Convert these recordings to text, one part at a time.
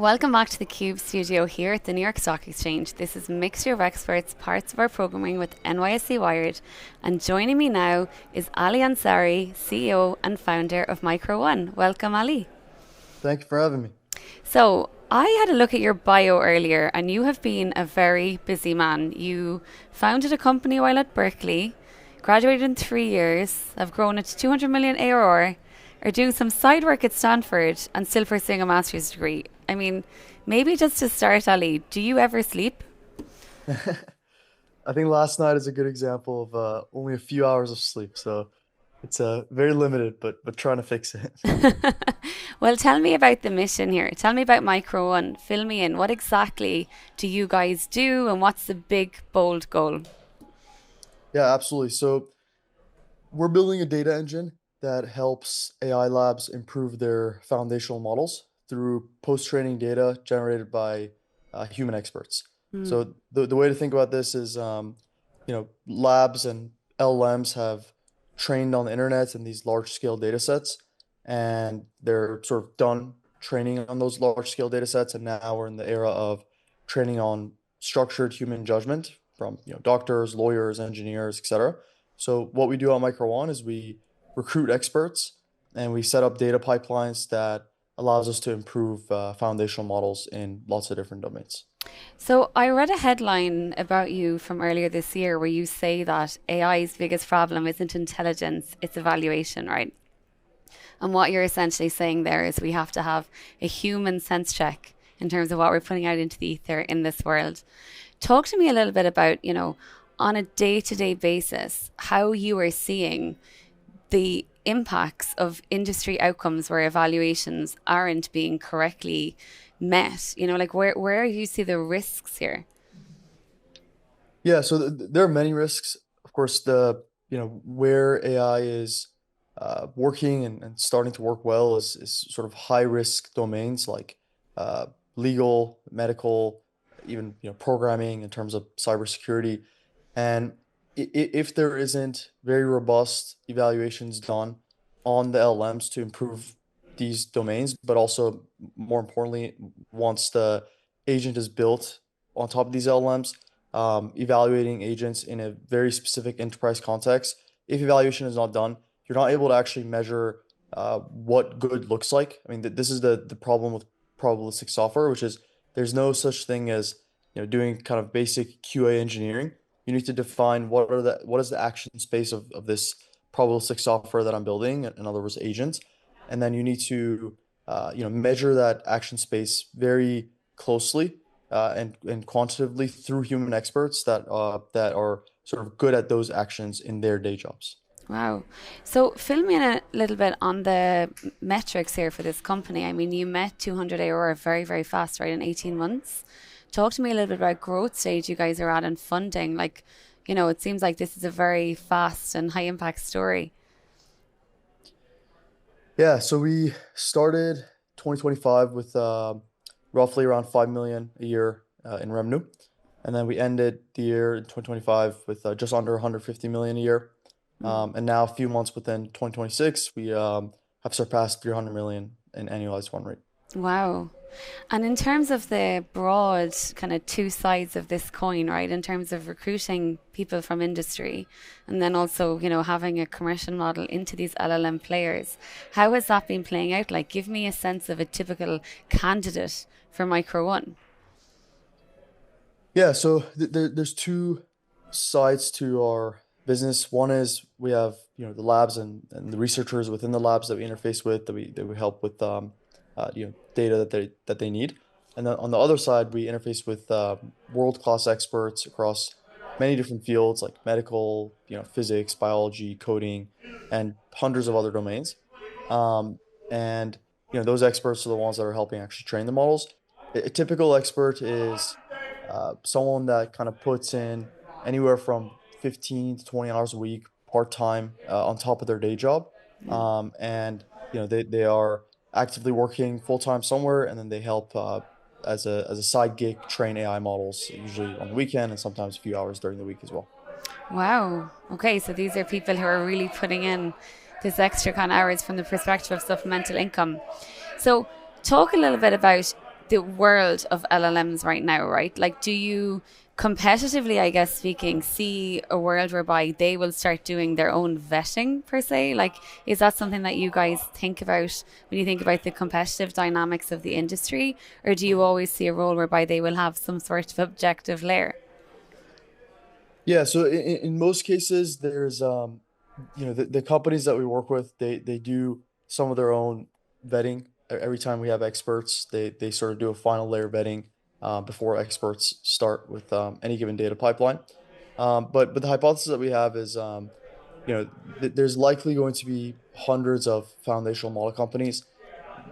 Welcome back to the CUBE studio here at the New York Stock Exchange. This is Mixture of Experts, parts of our programming with NYSE Wired. And joining me now is Ali Ansari, CEO and founder of Micro1. Welcome, Ali. Thank you for having me. So, I had a look at your bio earlier, and you have been a very busy man. You founded a company while at Berkeley, graduated in 3 years, have grown it to 200 million ARR, are doing some side work at Stanford, and still pursuing a master's degree. I mean, maybe just to start, Ali, do you ever sleep? I think last night is a good example of only a few hours of sleep, so it's very limited, but trying to fix it. Well, tell me about the mission here. Tell me about Micro1. Fill me in. What exactly do you guys do, and what's the big, bold goal? Yeah, absolutely. So we're building a data engine that helps AI labs improve their foundational models through post-training data generated by human experts. Hmm. So the way to think about this is, labs and LLMs have trained on the internet and these large-scale data sets, and they're sort of done training on those large-scale data sets, and now we're in the era of training on structured human judgment from doctors, lawyers, engineers, etc. So what we do at Micro1 is we recruit experts and we set up data pipelines that allows us to improve foundational models in lots of different domains. So I read a headline about you from earlier this year where you say that AI's biggest problem isn't intelligence, it's evaluation, right? And what you're essentially saying there is we have to have a human sense check in terms of what we're putting out into the ether in this world. Talk to me a little bit about, on a day-to-day basis, how you are seeing the impacts of industry outcomes where evaluations aren't being correctly met. Like where you see the risks here? Yeah, so there are many risks. Of course, where AI is working and starting to work well is sort of high risk domains like uh, legal, medical, even programming in terms of cybersecurity. And if there isn't very robust evaluations done on the LLMs to improve these domains, but also more importantly, once the agent is built on top of these LLMs, evaluating agents in a very specific enterprise context, if evaluation is not done, you're not able to actually measure what good looks like. I mean, this is the problem with probabilistic software, which is there's no such thing as doing kind of basic QA engineering. You need to define what is the action space of this probabilistic software that I'm building, in other words, agents, and then you need to measure that action space very closely and quantitatively through human experts that are sort of good at those actions in their day jobs. Wow. So fill me in a little bit on the metrics here for this company. I mean, you met 200 ARR very, very fast, right, in 18 months. Talk to me a little bit about growth stage you guys are at and funding. Like, it seems like this is a very fast and high impact story. Yeah, so we started 2025 with roughly around 5 million a year in revenue. And then we ended the year in 2025 with just under 150 million a year. And now a few months within 2026, we have surpassed 300 million in annualized run rate. Wow. And in terms of the broad kind of two sides of this coin, right, in terms of recruiting people from industry and then also, having a commercial model into these LLM players, how has that been playing out? Like, give me a sense of a typical candidate for Micro1. Yeah, so there's two sides to our business. One is we have the labs and the researchers within the labs that we interface with that we help with data that they need, and then on the other side we interface with world-class experts across many different fields like medical, physics, biology, coding, and hundreds of other domains. Um, and those experts are the ones that are helping actually train the models. A typical expert is someone that kind of puts in anywhere from 15 to 20 hours a week part-time on top of their day job. Yeah. And they are actively working full-time somewhere, and then they help as a side gig train AI models, usually on the weekend and sometimes a few hours during the week as well. Wow. Okay, so these are people who are really putting in this extra kind of hours from the perspective of supplemental income. So talk a little bit about the world of LLMs right now, right? Like, do you competitively, I guess, speaking, see a world whereby they will start doing their own vetting per se? Like, is that something that you guys think about when you think about the competitive dynamics of the industry? Or do you always see a role whereby they will have some sort of objective layer? Yeah, so in most cases, there's the companies that we work with, they do some of their own vetting. Every time we have experts, they sort of do a final layer vetting before experts start with any given data pipeline. But the hypothesis that we have is there's likely going to be hundreds of foundational model companies,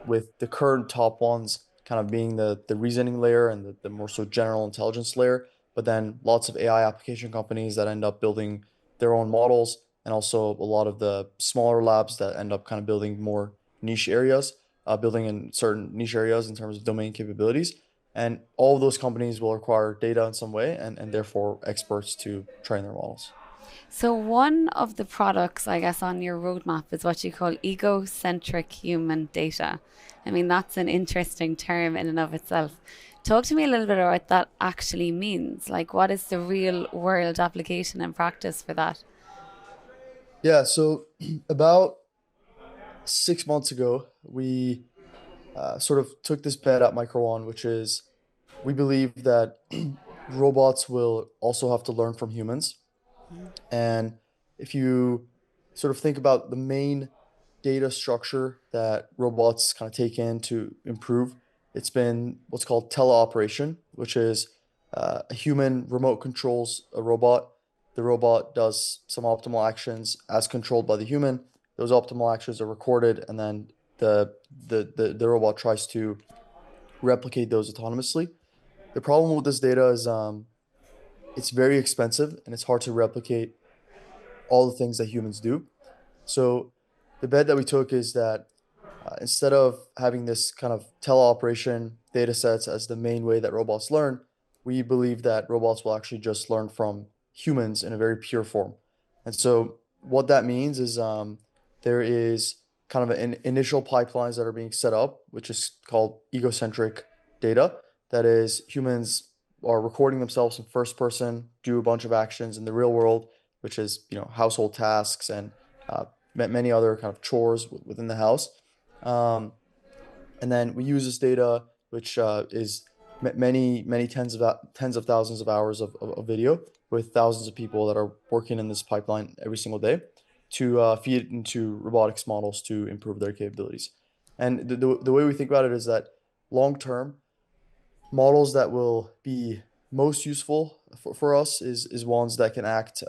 with the current top ones kind of being the reasoning layer and the more so general intelligence layer, but then lots of AI application companies that end up building their own models, and also a lot of the smaller labs that end up kind of building more niche areas, building in certain niche areas in terms of domain capabilities. And all of those companies will require data in some way, and therefore experts to train their models. So, one of the products, I guess, on your roadmap is what you call ego-centric human data. I mean, that's an interesting term in and of itself. Talk to me a little bit about what that actually means. Like, what is the real world application and practice for that? Yeah, so about 6 months ago, we sort of took this bet at Micro1, which is we believe that robots will also have to learn from humans. And if you sort of think about the main data structure that robots kind of take in to improve, it's been what's called teleoperation, which is a human remote controls a robot. The robot does some optimal actions as controlled by the human. Those optimal actions are recorded, and then the robot tries to replicate those autonomously. The problem with this data is it's very expensive and it's hard to replicate all the things that humans do. So the bet that we took is that instead of having this kind of teleoperation data sets as the main way that robots learn, we believe that robots will actually just learn from humans in a very pure form. And so what that means is there is kind of an initial pipelines that are being set up, which is called egocentric data. That is, humans are recording themselves in first person, do a bunch of actions in the real world, which is household tasks and many other kind of chores within the house. Um, and then we use this data, which is many tens of thousands of hours of video with thousands of people that are working in this pipeline every single day, to feed it into robotics models to improve their capabilities. And the way we think about it is that long term, models that will be most useful for us is ones that can act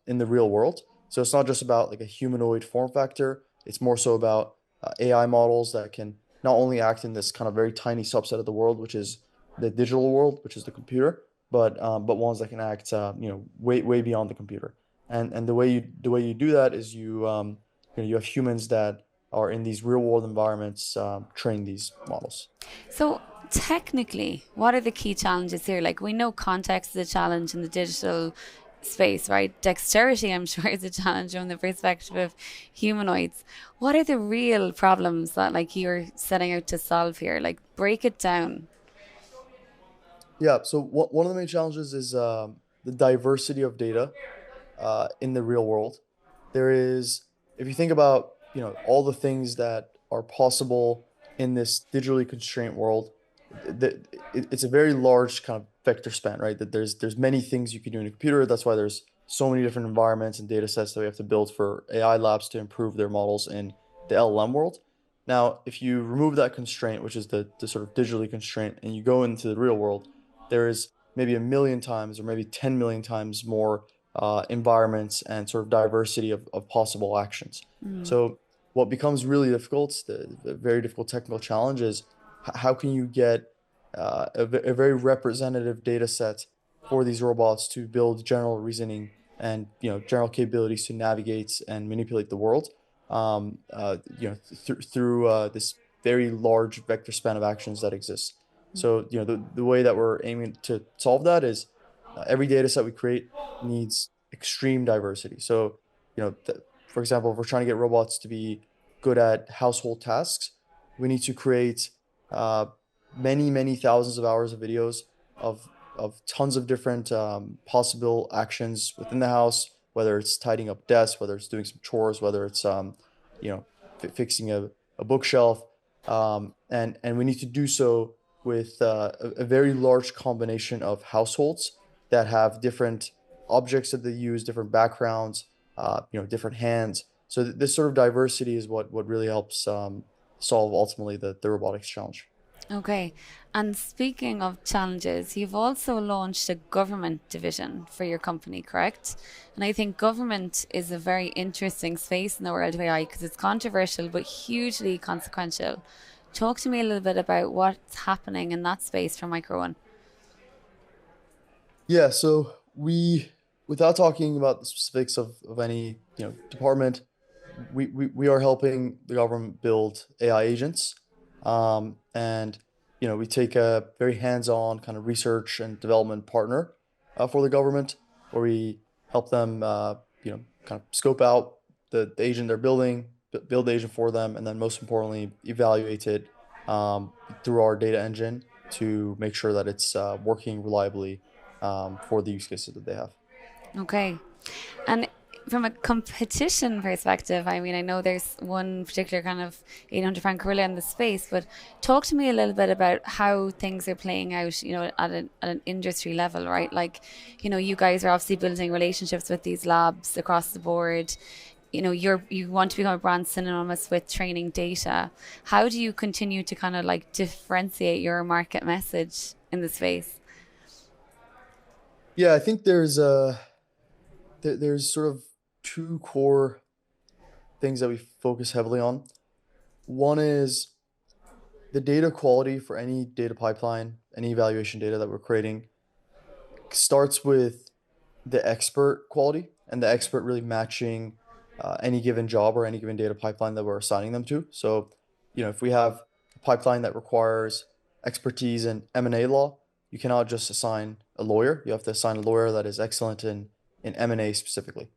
in the real world. So it's not just about like a humanoid form factor. It's more so about AI models that can not only act in this kind of very tiny subset of the world, which is the digital world, which is the computer, but ones that can act way beyond the computer. And the way you do that is you have humans that are in these real world environments train these models. So, technically, what are the key challenges here? Like, we know context is a challenge in the digital space, right? Dexterity, I'm sure, is a challenge from the perspective of humanoids. What are the real problems that, like, you're setting out to solve here? Like, break it down. Yeah, so one of the main challenges is the diversity of data in the real world. There is, if you think about, all the things that are possible in this digitally constrained world, it's a very large kind of vector span, right? That there's many things you can do in a computer. That's why there's so many different environments and data sets that we have to build for AI labs to improve their models in the LLM world. Now, if you remove that constraint, which is the sort of digitally constraint, and you go into the real world, there is maybe a million times or maybe 10 million times more environments and sort of diversity of possible actions. So what becomes really difficult, the very difficult technical challenge is how can you get a very representative data set for these robots to build general reasoning and general capabilities to navigate and manipulate the world through this very large vector span of actions that exists. So the way that we're aiming to solve that is every data set we create needs extreme diversity. So for example, if we're trying to get robots to be good at household tasks, we need to create uh, many thousands of hours of videos of tons of different possible actions within the house, whether it's tidying up desks, whether it's doing some chores, whether it's you know, fixing a bookshelf, and we need to do so with a very large combination of households that have different objects that they use, different backgrounds, different hands. So this sort of diversity is what really helps solve ultimately the robotics challenge. Okay. And speaking of challenges, you've also launched a government division for your company, correct? And I think government is a very interesting space in the world of AI because it's controversial but hugely consequential. Talk to me a little bit about what's happening in that space for Micro1. Yeah, so without talking about the specifics of any, department, we are helping the government build AI agents. And we take a very hands-on kind of research and development partner for the government, where we help them, kind of scope out the agent they're building, build the agent for them, and then most importantly, evaluate it through our data engine to make sure that it's working reliably for the use cases that they have. Okay. And from a competition perspective, I mean, I know there's one particular kind of 800-pound gorilla in the space, but talk to me a little bit about how things are playing out, at an industry level, right? Like, you guys are obviously building relationships with these labs across the board. You want to become a brand synonymous with training data. How do you continue to kind of like differentiate your market message in the space? Yeah, I think there's sort of two core things that we focus heavily on. One is the data quality for any data pipeline, any evaluation data that we're creating starts with the expert quality and the expert really matching any given job or any given data pipeline that we're assigning them to. So, if we have a pipeline that requires expertise in M&A law, you cannot just assign a lawyer. You have to assign a lawyer that is excellent in M&A specifically.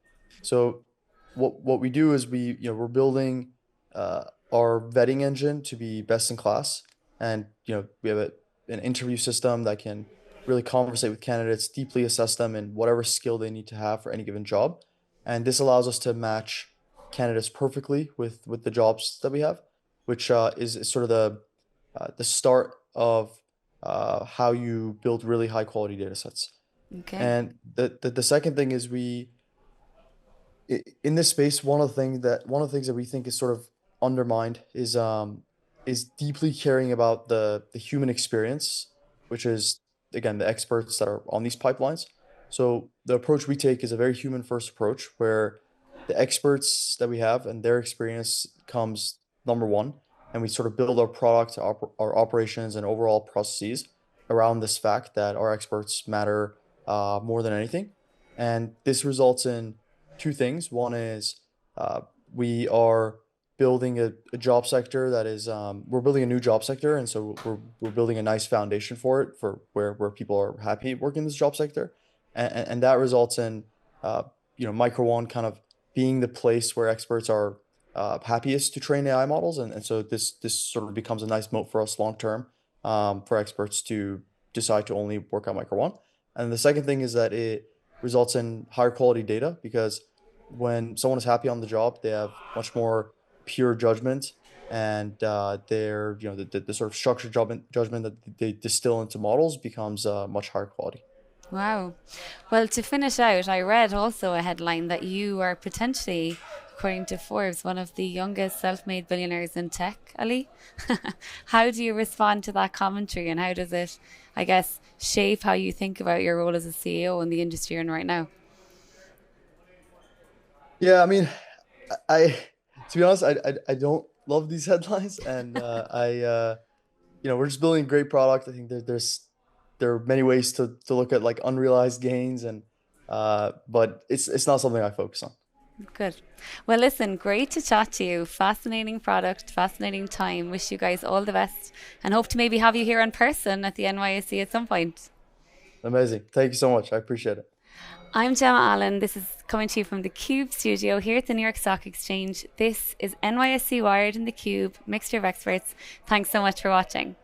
So what we do is we're building our vetting engine to be best in class, and we have an interview system that can really conversate with candidates, deeply assess them in whatever skill they need to have for any given job, and this allows us to match candidates perfectly with the jobs that we have, which is sort of the start of how you build really high quality data sets. Okay. And the second thing is in this space, one of the things that we think is sort of undermined is deeply caring about the human experience, which is again the experts that are on these pipelines. So the approach we take is a very human first approach, where the experts that we have and their experience comes number one, and we sort of build our product, our operations, and overall processes around this fact that our experts matter more than anything. And this results in two things. One is we are building a job sector that is we're building a new job sector, and so we're building a nice foundation for it, for where people are happy working in this job sector, and that results in Micro1 kind of being the place where experts are happiest to train AI models, and so this sort of becomes a nice moat for us long term, for experts to decide to only work at Micro1. And the second thing is that it results in higher quality data, because when someone is happy on the job, they have much more pure judgment, and their the sort of structured judgment that they distill into models becomes much higher quality. Wow. Well, to finish out, I read also a headline that you are potentially, according to Forbes, one of the youngest self-made billionaires in tech, Ali. How do you respond to that commentary, and how does it, I guess, shape how you think about your role as a CEO in the industry you're in right now? Yeah, I mean, I to be honest, I don't love these headlines, and we're just building a great product. I think there are many ways to look at like unrealized gains, and but it's not something I focus on. Good. Well, listen, great to chat to you. Fascinating product, fascinating time. Wish you guys all the best and hope to maybe have you here in person at the NYSE at some point. Amazing. Thank you so much. I appreciate it. I'm Gemma Allen. This is coming to you from the CUBE studio here at the New York Stock Exchange. This is NYSE Wired in the CUBE, mixture of experts. Thanks so much for watching.